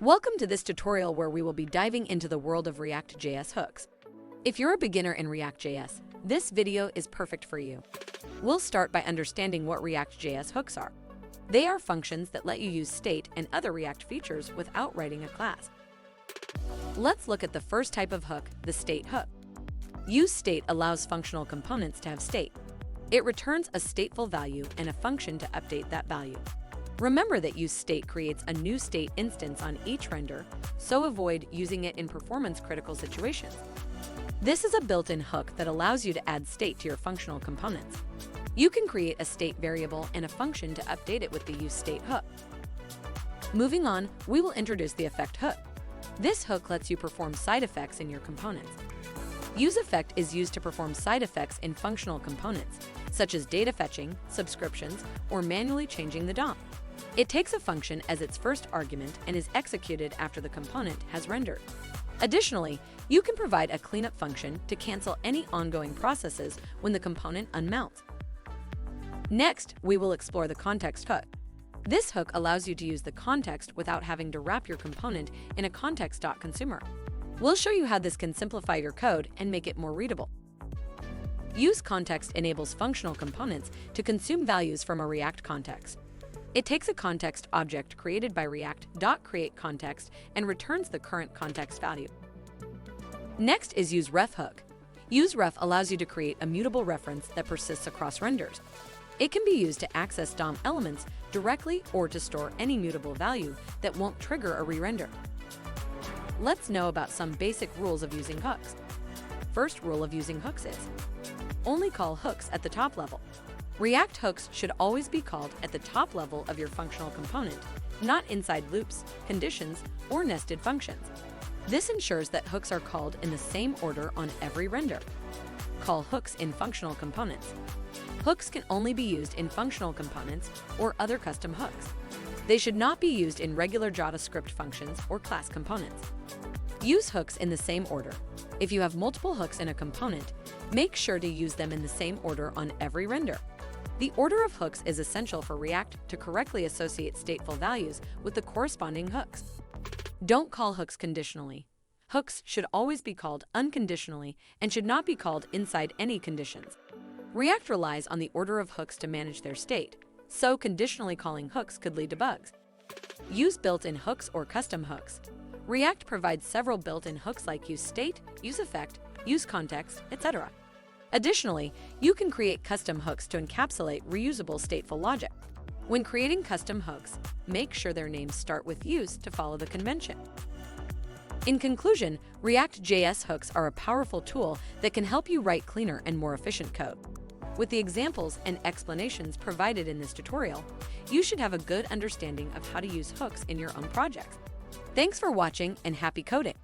Welcome to this tutorial where we will be diving into the world of React.js hooks. If you're a beginner in React.js, this video is perfect for you. We'll start by understanding what React.js hooks are. They are functions that let you use state and other React features without writing a class. Let's look at the first type of hook, the state hook. UseState allows functional components to have state. It returns a stateful value and a function to update that value. Remember that UseState creates a new state instance on each render, so avoid using it in performance-critical situations. This is a built-in hook that allows you to add state to your functional components. You can create a state variable and a function to update it with the UseState hook. Moving on, we will introduce the effect hook. This hook lets you perform side effects in your components. UseEffect is used to perform side effects in functional components, such as data fetching, subscriptions, or manually changing the DOM. It takes a function as its first argument and is executed after the component has rendered. Additionally, you can provide a cleanup function to cancel any ongoing processes when the component unmounts. Next, we will explore the context hook. This hook allows you to use the context without having to wrap your component in a context.consumer. We'll show you how this can simplify your code and make it more readable. UseContext enables functional components to consume values from a React context. It takes a context object created by React.createContext and returns the current context value. Next is useRef hook. UseRef allows you to create a mutable reference that persists across renders. It can be used to access DOM elements directly or to store any mutable value that won't trigger a re-render. Let's know about some basic rules of using hooks. First rule of using hooks is, only call hooks at the top level. React hooks should always be called at the top level of your functional component, not inside loops, conditions, or nested functions. This ensures that hooks are called in the same order on every render. Call hooks in functional components. Hooks can only be used in functional components or other custom hooks. They should not be used in regular JavaScript functions or class components. Use hooks in the same order. If you have multiple hooks in a component, make sure to use them in the same order on every render. The order of hooks is essential for React to correctly associate stateful values with the corresponding hooks. Don't call hooks conditionally. Hooks should always be called unconditionally and should not be called inside any conditions. React relies on the order of hooks to manage their state, so conditionally calling hooks could lead to bugs. Use built-in hooks or custom hooks. React provides several built-in hooks like UseState, UseEffect, UseContext, etc. Additionally, you can create custom hooks to encapsulate reusable stateful logic. When creating custom hooks, make sure their names start with use to follow the convention. In conclusion, React.js hooks are a powerful tool that can help you write cleaner and more efficient code. With the examples and explanations provided in this tutorial, you should have a good understanding of how to use hooks in your own projects. Thanks for watching and happy coding!